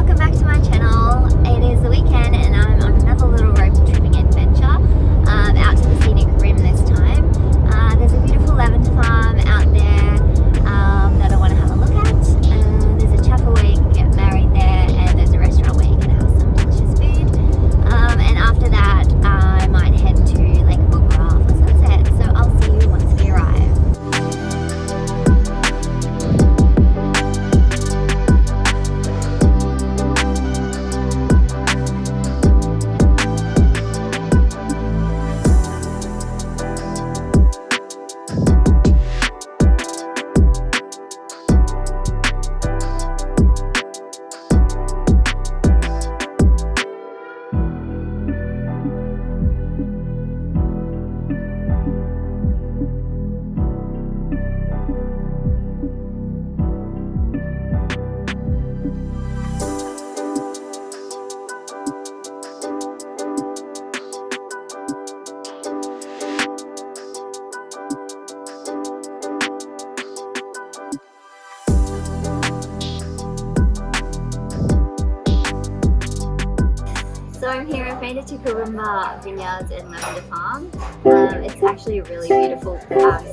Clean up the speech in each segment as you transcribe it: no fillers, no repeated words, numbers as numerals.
welcome back to my channel. It is the weekend and I'm on another little road tripping adventure out to the scenic rim this time. There's a beautiful lavender farm out there that I want to have a look at. There's a chapel where you can get married there, and there's a restaurant where you can have some delicious food. And after that I might head to Lake Magura for sunset, so I'll see you once we arrive. So I'm here, I've made it to Corimba Vineyards and Lavender Farm. It's actually a really beautiful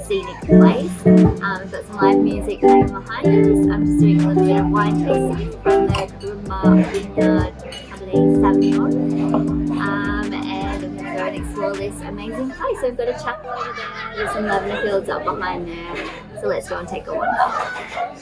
scenic place. We've got some live music playing behind us. I'm just doing a little bit of wine tasting from the Corimba Vineyard underneath Sauvignon. And I'm going to go and explore this amazing place. So we've got a chapel over there, there's some lavender fields up behind there. So let's go and take a wander.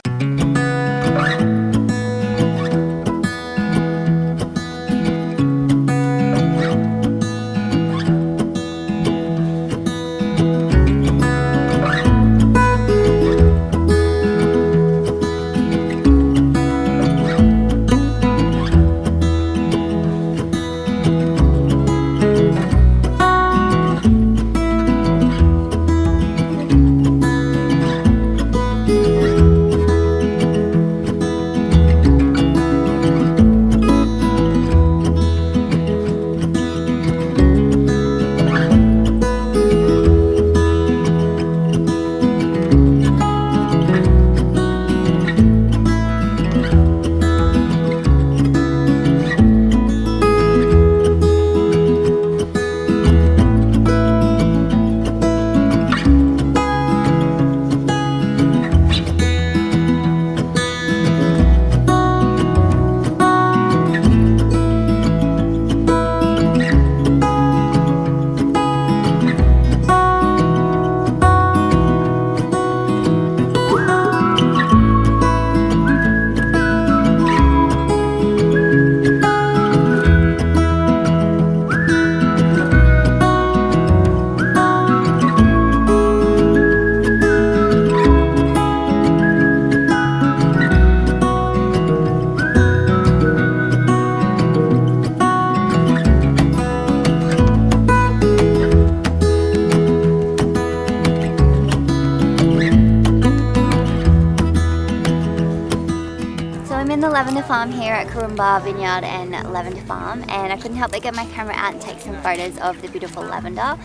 I'm in the lavender farm here at Corimba Vineyard and Lavender Farm, and I couldn't help but get my camera out and take some photos of the beautiful lavender.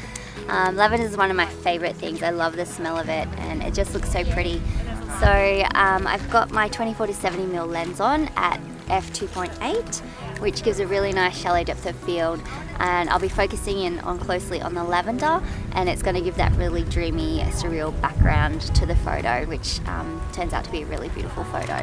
Lavender is one of my favorite things. I love the smell of it and it just looks so pretty. So I've got my 24-70mm lens on at f2.8, which gives a really nice shallow depth of field, and I'll be focusing in closely on the lavender, and it's going to give that really dreamy, surreal background to the photo, which turns out to be a really beautiful photo.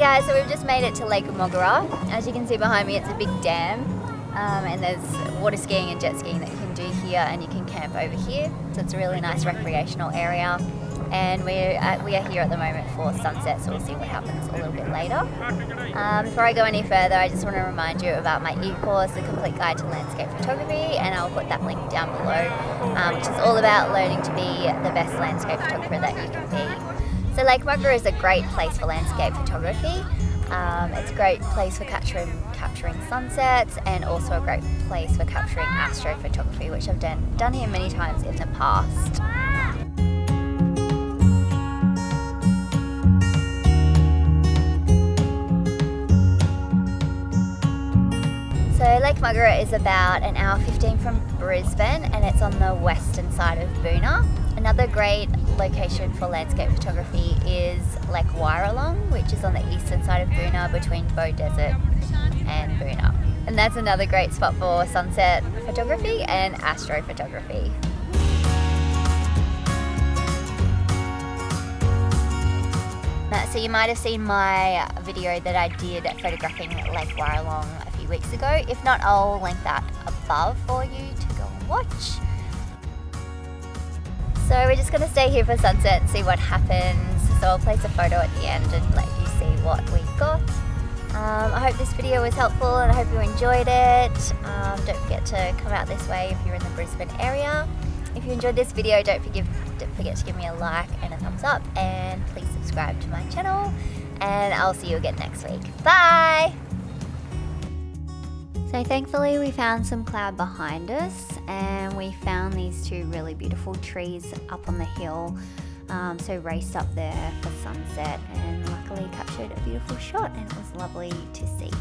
guys, so we've just made it to Lake Magura. As you can see behind me, it's a big dam, and there's water skiing and jet skiing that you can do here, and you can camp over here. So it's a really nice recreational area, and we are here at the moment for sunset, so we'll see what happens a little bit later. Before I go any further, I just want to remind you about my e-course, The Complete Guide to Landscape Photography, and I'll put that link down below, which is all about learning to be the best landscape photographer that you can be. So Lake Magura is a great place for landscape photography. It's a great place for capturing sunsets, and also a great place for capturing astrophotography, which I've done here many times in the past. So Lake Magura is about an hour 15 from Brisbane, and it's on the western side of Boona. Another great location for landscape photography is Lake Wirralong, which is on the eastern side of Boona between Bow Desert and Boona. And that's another great spot for sunset photography and astrophotography. So you might have seen my video that I did photographing Lake Wirralong a few weeks ago. If not, I'll link that above for you to go and watch. So we're just going to stay here for sunset and see what happens. So I'll place a photo at the end and let you see what we've got. I hope this video was helpful, and I hope you enjoyed it. Don't forget to come out this way if you're in the Brisbane area. If you enjoyed this video, don't forget to give me a like and a thumbs up, and please subscribe to my channel, and I'll see you again next week. Bye! So thankfully we found some cloud behind us, and we found these two really beautiful trees up on the hill. So raced up there for sunset, and luckily captured a beautiful shot, and it was lovely to see.